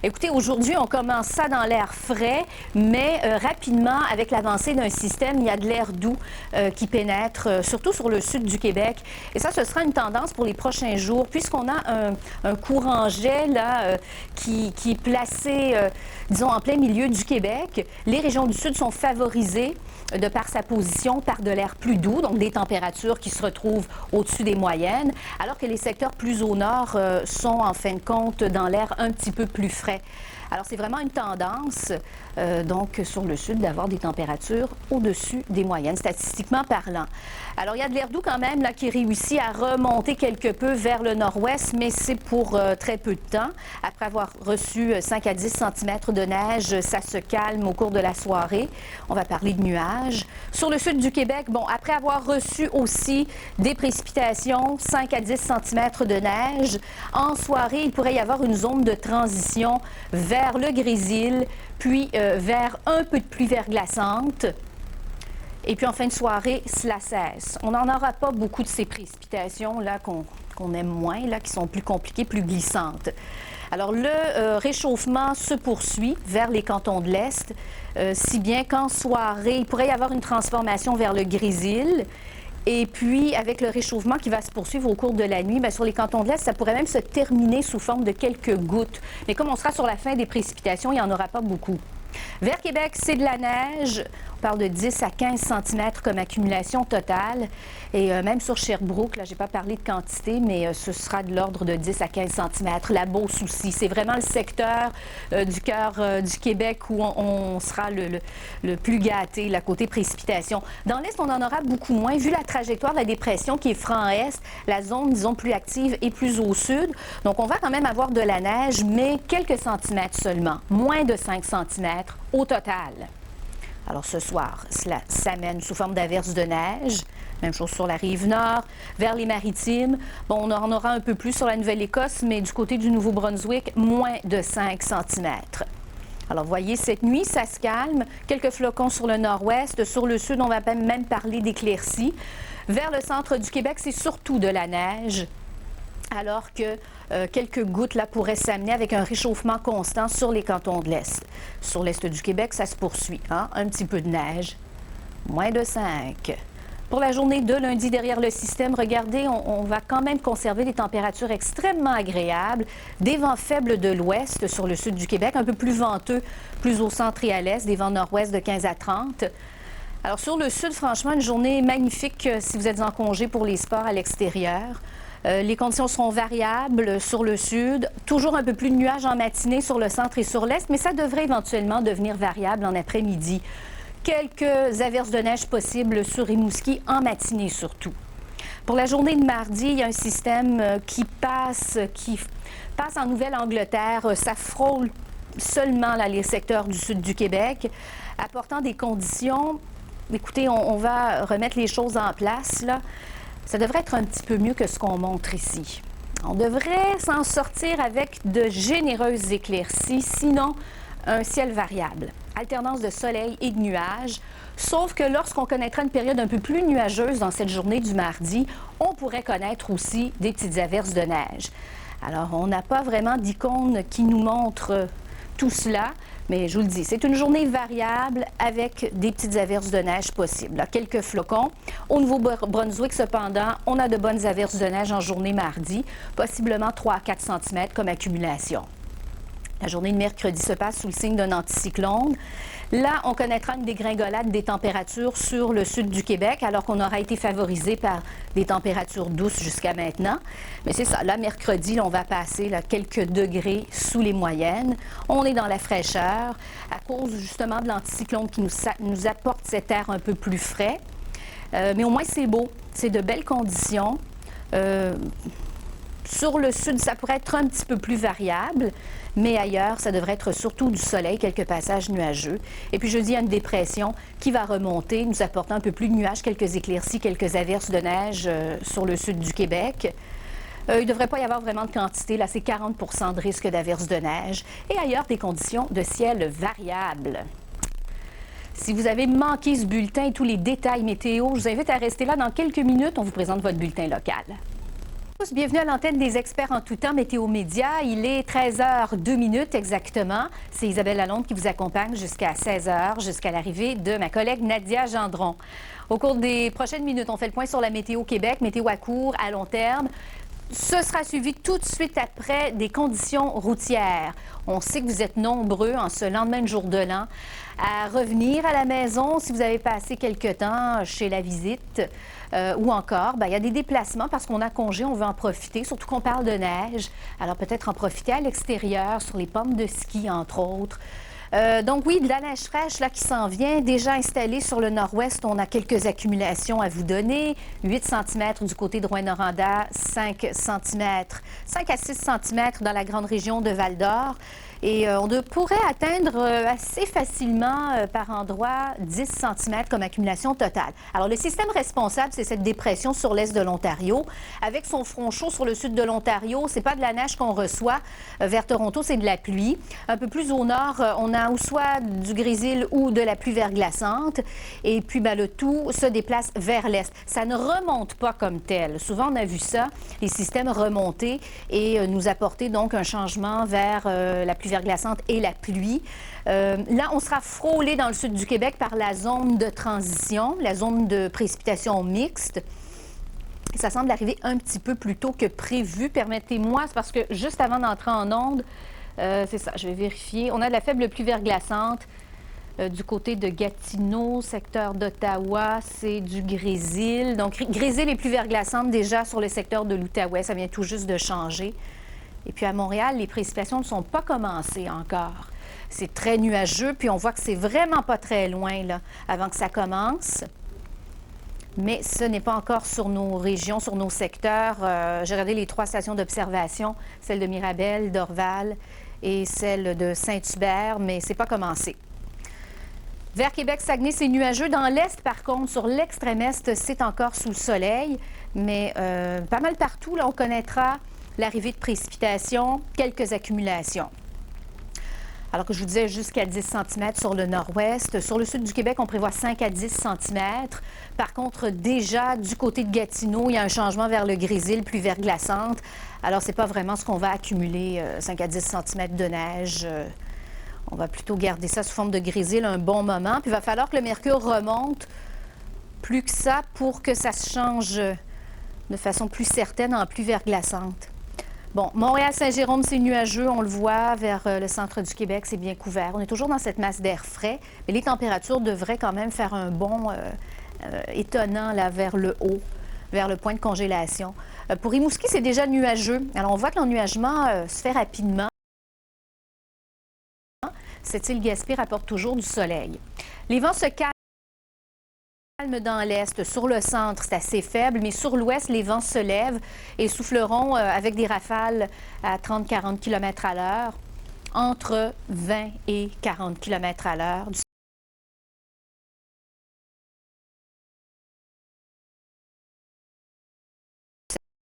Écoutez, aujourd'hui, on commence ça dans l'air frais, mais rapidement, avec l'avancée d'un système, il y a de l'air doux qui pénètre, surtout sur le sud du Québec. Et ça, ce sera une tendance pour les prochains jours, puisqu'on a un courant jet là, qui est placé, disons, en plein milieu du Québec. Les régions du sud sont favorisées de par sa position, par de l'air plus doux, donc des températures qui se retrouvent au-dessus des moyennes, alors que les secteurs plus au nord sont en fin de compte dans l'air un petit peu plus frais. Alors c'est vraiment une tendance, donc sur le sud, d'avoir des températures au-dessus des moyennes, statistiquement parlant. Alors il y a de l'air doux quand même là, qui réussit à remonter quelque peu vers le nord-ouest, mais c'est pour très peu de temps. Après avoir reçu 5 à 10 cm de neige, ça se calme au cours de la soirée. On va parler de nuages. Sur le sud du Québec, bon, après avoir reçu aussi des précipitations, 5 à 10 cm de neige, en soirée, il pourrait y avoir une zone de transition vers le grésil, puis vers un peu de pluie verglaçante. Et puis en fin de soirée, cela cesse. On n'en aura pas beaucoup de ces précipitations là qu'on aime moins, là, qui sont plus compliquées, plus glissantes. Alors le réchauffement se poursuit vers les cantons de l'Est, si bien qu'en soirée, il pourrait y avoir une transformation vers le grésil. Et puis, avec le réchauffement qui va se poursuivre au cours de la nuit, bien, sur les cantons de l'Est, ça pourrait même se terminer sous forme de quelques gouttes. Mais comme on sera sur la fin des précipitations, il n'y en aura pas beaucoup. Vers Québec, c'est de la neige. On parle de 10 à 15 cm comme accumulation totale. Et même sur Sherbrooke, là, je n'ai pas parlé de quantité, mais ce sera de l'ordre de 10 à 15 cm. La Beauce aussi. C'est vraiment le secteur du cœur du Québec où on sera le plus gâté, la côté précipitation. Dans l'Est, on en aura beaucoup moins. Vu la trajectoire de la dépression qui est franc-est, la zone, disons, plus active est plus au sud. Donc, on va quand même avoir de la neige, mais quelques centimètres seulement. Moins de 5 cm au total. Alors ce soir, cela s'amène sous forme d'averses de neige. Même chose sur la rive nord, vers les maritimes. Bon, on en aura un peu plus sur la Nouvelle-Écosse, mais du côté du Nouveau-Brunswick, moins de 5 cm. Alors, voyez, cette nuit, ça se calme. Quelques flocons sur le nord-ouest. Sur le sud, on va même parler d'éclaircies. Vers le centre du Québec, c'est surtout de la neige, alors que quelques gouttes là, pourraient s'amener avec un réchauffement constant sur les cantons de l'Est. Sur l'Est du Québec, ça se poursuit. Hein? Un petit peu de neige, moins de 5. Pour la journée de lundi, derrière le système, regardez, on va quand même conserver des températures extrêmement agréables, des vents faibles de l'ouest sur le sud du Québec, un peu plus venteux, plus au centre et à l'est, des vents nord-ouest de 15 à 30. Alors sur le sud, franchement, une journée magnifique si vous êtes en congé pour les sports à l'extérieur. Les conditions seront variables sur le sud, toujours un peu plus de nuages en matinée sur le centre et sur l'est, mais ça devrait éventuellement devenir variable en après-midi. Quelques averses de neige possibles sur Rimouski en matinée surtout. Pour la journée de mardi, il y a un système qui passe en Nouvelle-Angleterre. Ça frôle seulement là, les secteurs du sud du Québec, apportant des conditions. Écoutez, on va remettre les choses en place là. Ça devrait être un petit peu mieux que ce qu'on montre ici. On devrait s'en sortir avec de généreuses éclaircies, sinon un ciel variable. Alternance de soleil et de nuages, sauf que lorsqu'on connaîtra une période un peu plus nuageuse dans cette journée du mardi, on pourrait connaître aussi des petites averses de neige. Alors, on n'a pas vraiment d'icône qui nous montre tout cela, mais je vous le dis, c'est une journée variable avec des petites averses de neige possibles. Là, quelques flocons. Au Nouveau-Brunswick, cependant, on a de bonnes averses de neige en journée mardi, possiblement 3 à 4 cm comme accumulation. La journée de mercredi se passe sous le signe d'un anticyclone. Là, on connaîtra une dégringolade des températures sur le sud du Québec, alors qu'on aura été favorisé par des températures douces jusqu'à maintenant. Mais c'est ça, là, mercredi, on va passer là, quelques degrés sous les moyennes. On est dans la fraîcheur à cause justement de l'anticyclone qui nous apporte cet air un peu plus frais. Mais au moins, c'est beau. C'est de belles conditions. Sur le sud, ça pourrait être un petit peu plus variable, mais ailleurs, ça devrait être surtout du soleil, quelques passages nuageux. Et puis jeudi, il y a une dépression qui va remonter, nous apportant un peu plus de nuages, quelques éclaircies, quelques averses de neige sur le sud du Québec. Il ne devrait pas y avoir vraiment de quantité. Là, c'est 40 % de risque d'averses de neige. Et ailleurs, des conditions de ciel variables. Si vous avez manqué ce bulletin et tous les détails météo, je vous invite à rester là dans quelques minutes. On vous présente votre bulletin local. tous, bienvenue à l'antenne des experts en tout temps Météo Média. Il est 13h02 exactement. C'est Isabelle Lalonde qui vous accompagne jusqu'à 16h, jusqu'à l'arrivée de ma collègue Nadia Gendron. Au cours des prochaines minutes, on fait le point sur la météo Québec, météo à court, à long terme. Ce sera suivi tout de suite après des conditions routières. On sait que vous êtes nombreux en ce lendemain de jour de l'an à revenir à la maison si vous avez passé quelque temps chez la visite ou encore, il y a des déplacements parce qu'on a congé, on veut en profiter, surtout qu'on parle de neige. Alors peut-être en profiter à l'extérieur, sur les pentes de ski entre autres. Donc oui, de la neige fraîche là, qui s'en vient, déjà installée sur le nord-ouest. On a quelques accumulations à vous donner. 8 cm du côté de Rouyn-Noranda, 5 cm, 5 à 6 cm dans la grande région de Val-d'Or. Et on pourrait atteindre assez facilement par endroit 10 cm comme accumulation totale. Alors le système responsable, c'est cette dépression sur l'est de l'Ontario. Avec son front chaud sur le sud de l'Ontario, c'est pas de la neige qu'on reçoit. Vers Toronto, c'est de la pluie. Un peu plus au nord, on a ou soit du grésil ou de la pluie verglaçante. Et puis le tout se déplace vers l'est. Ça ne remonte pas comme tel. Souvent, on a vu ça, les systèmes remonter et nous apporter donc un changement vers la pluie verglaçante et la pluie. Là, on sera frôlé dans le sud du Québec par la zone de transition, la zone de précipitation mixte. Ça semble arriver un petit peu plus tôt que prévu. Permettez-moi, c'est parce que juste avant d'entrer en onde, c'est ça, je vais vérifier. On a de la faible pluie verglaçante du côté de Gatineau, secteur d'Ottawa, c'est du grésil. Donc, grésil et pluie verglaçante déjà sur le secteur de l'Outaouais, ça vient tout juste de changer. Et puis à Montréal, les précipitations ne sont pas commencées encore. C'est très nuageux, puis on voit que c'est vraiment pas très loin là, avant que ça commence. Mais ce n'est pas encore sur nos régions, sur nos secteurs. J'ai regardé les 3 stations d'observation, celle de Mirabel, d'Orval et celle de Saint-Hubert, mais c'est pas commencé. Vers Québec-Saguenay, c'est nuageux. Dans l'est, par contre, sur l'extrême est, c'est encore sous le soleil. Mais pas mal partout, là, on connaîtra l'arrivée de précipitations, quelques accumulations. Alors que je vous disais jusqu'à 10 cm sur le nord-ouest. Sur le sud du Québec, on prévoit 5 à 10 cm. Par contre, déjà, du côté de Gatineau, il y a un changement vers le grésil, pluie verglaçante. Alors, c'est pas vraiment ce qu'on va accumuler, 5 à 10 cm de neige. On va plutôt garder ça sous forme de grésil un bon moment. Puis, il va falloir que le mercure remonte plus que ça pour que ça se change de façon plus certaine en pluie verglaçante. Bon, Montréal-Saint-Jérôme, c'est nuageux, on le voit, vers le centre du Québec, c'est bien couvert. On est toujours dans cette masse d'air frais, mais les températures devraient quand même faire un bond étonnant là, vers le haut, vers le point de congélation. Pour Rimouski, c'est déjà nuageux. Alors, on voit que l'ennuagement se fait rapidement. Cette île Gaspé rapporte toujours du soleil. Les vents se calment dans l'est. Sur le centre, c'est assez faible, mais sur l'ouest, les vents se lèvent et souffleront avec des rafales à 30-40 km à l'heure, entre 20 et 40 km à l'heure, du